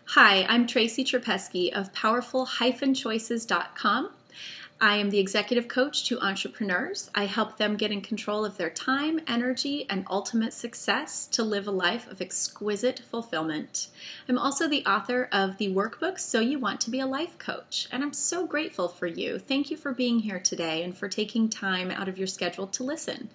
Hi, I'm Tracy Trapesky of powerful-choices.com. I am the executive coach to entrepreneurs. I help them get in control of their time, energy, and ultimate success to live a life of exquisite fulfillment. I'm also the author of the workbook, So You Want to Be a Life Coach, and I'm so grateful for you. Thank you for being here today and for taking time out of your schedule to listen.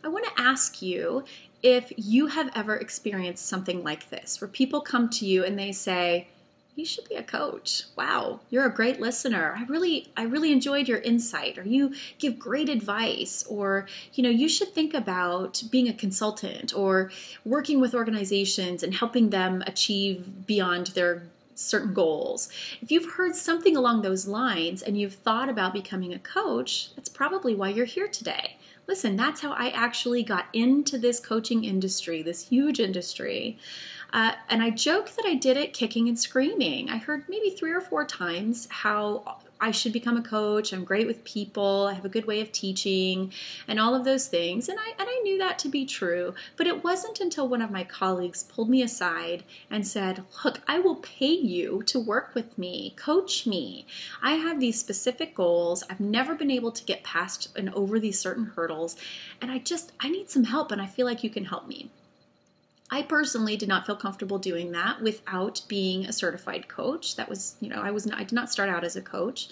I want to ask you if you have ever experienced something like this, where people come to you and they say, you should be a coach. Wow, you're a great listener. I really enjoyed your insight, or you give great advice, or you should think about being a consultant or working with organizations and helping them achieve beyond their certain goals. If you've heard something along those lines and you've thought about becoming a coach, that's probably why you're here today. Listen, that's how I actually got into this coaching industry, this huge industry. And I joke that I did it kicking and screaming. I heard maybe 3 or 4 times how I should become a coach. I'm great with people. I have a good way of teaching and all of those things. And I knew that to be true. But it wasn't until one of my colleagues pulled me aside and said, look, I will pay you to work with me, coach me. I have these specific goals. I've never been able to get past and over these certain hurdles. And I need some help, and I feel like you can help me. I personally did not feel comfortable doing that without being a certified coach. That was, I did not start out as a coach.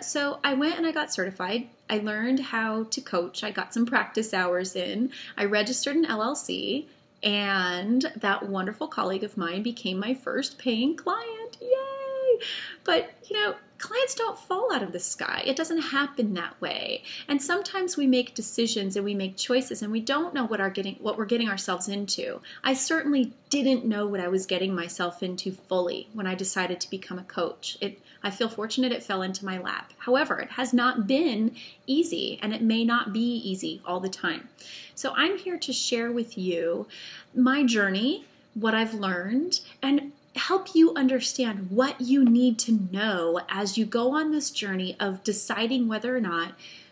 So I went and I got certified. I learned how to coach. I got some practice hours in. I registered an LLC, and that wonderful colleague of mine became my first paying client. Yay! But, clients don't fall out of the sky. It doesn't happen that way. And sometimes we make decisions and we make choices and we don't know what we're getting ourselves into. I certainly didn't know what I was getting myself into fully when I decided to become a coach. I feel fortunate it fell into my lap. However, it has not been easy, and it may not be easy all the time. So I'm here to share with you my journey, what I've learned, and help you understand what you need to know as you go on this journey of deciding whether or not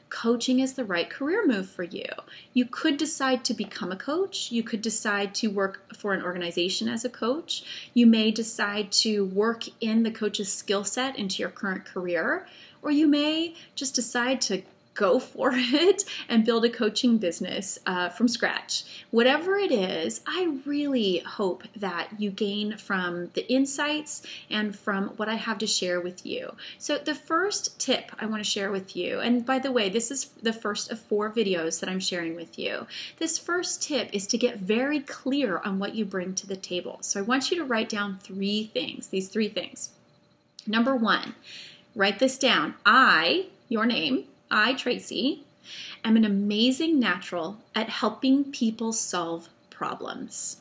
coaching is the right career move for you. You could decide to become a coach. You could decide to work for an organization as a coach. You may decide to work in the coach's skill set into your current career, or you may just decide to go for it and build a coaching business from scratch. Whatever it is, I really hope that you gain from the insights and from what I have to share with you. So the first tip I want to share with you, and by the way, this is the first of 4 videos that I'm sharing with you. This first tip is to get very clear on what you bring to the table. So I want you to write down 3 things, these 3 things. Number 1, write this down. Your name, I, Tracy, am an amazing natural at helping people solve problems.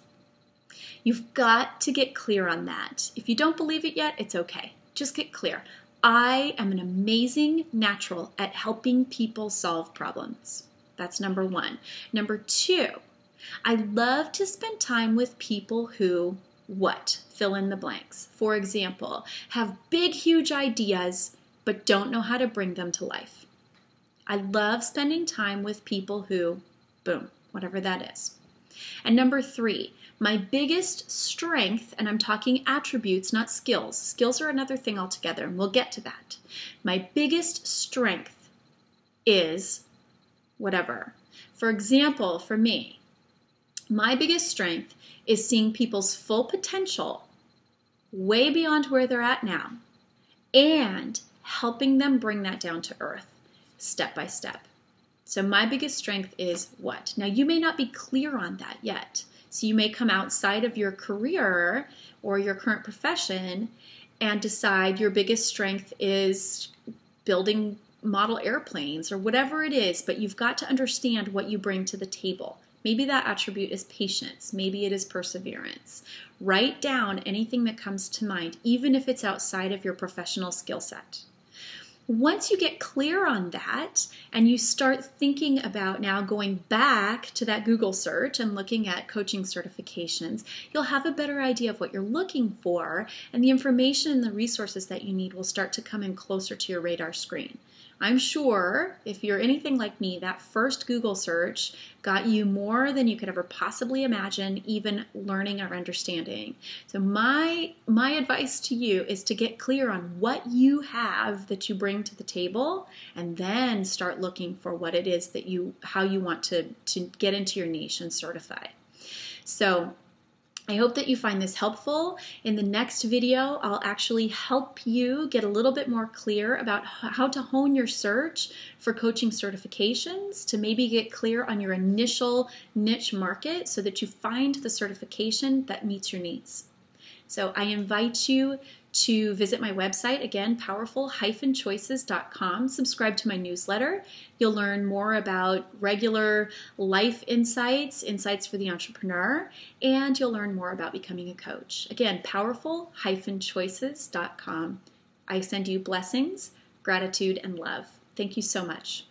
You've got to get clear on that. If you don't believe it yet, it's okay. Just get clear. I am an amazing natural at helping people solve problems. That's number 1. Number 2, I love to spend time with people who, fill in the blanks. For example, have big, huge ideas, but don't know how to bring them to life. I love spending time with people who, whatever that is. And number 3, my biggest strength, and I'm talking attributes, not skills. Skills are another thing altogether, and we'll get to that. My biggest strength is whatever. For example, for me, my biggest strength is seeing people's full potential way beyond where they're at now and helping them bring that down to earth. Step by step. So my biggest strength is what? Now you may not be clear on that yet. So you may come outside of your career or your current profession and decide your biggest strength is building model airplanes or whatever it is, but you've got to understand what you bring to the table. Maybe that attribute is patience. Maybe it is perseverance. Write down anything that comes to mind, even if it's outside of your professional skill set. Once you get clear on that and you start thinking about now going back to that Google search and looking at coaching certifications, you'll have a better idea of what you're looking for, and the information and the resources that you need will start to come in closer to your radar screen. I'm sure if you're anything like me, that first Google search got you more than you could ever possibly imagine, even learning or understanding. So my advice to you is to get clear on what you have that you bring to the table, and then start looking for what it is that how you want to get into your niche and certify. So I hope that you find this helpful. In the next video, I'll actually help you get a little bit more clear about how to hone your search for coaching certifications, to maybe get clear on your initial niche market so that you find the certification that meets your needs. So I invite you to visit my website, again, powerful-choices.com. Subscribe to my newsletter. You'll learn more about regular life insights for the entrepreneur, and you'll learn more about becoming a coach. Again, powerful-choices.com. I send you blessings, gratitude, and love. Thank you so much.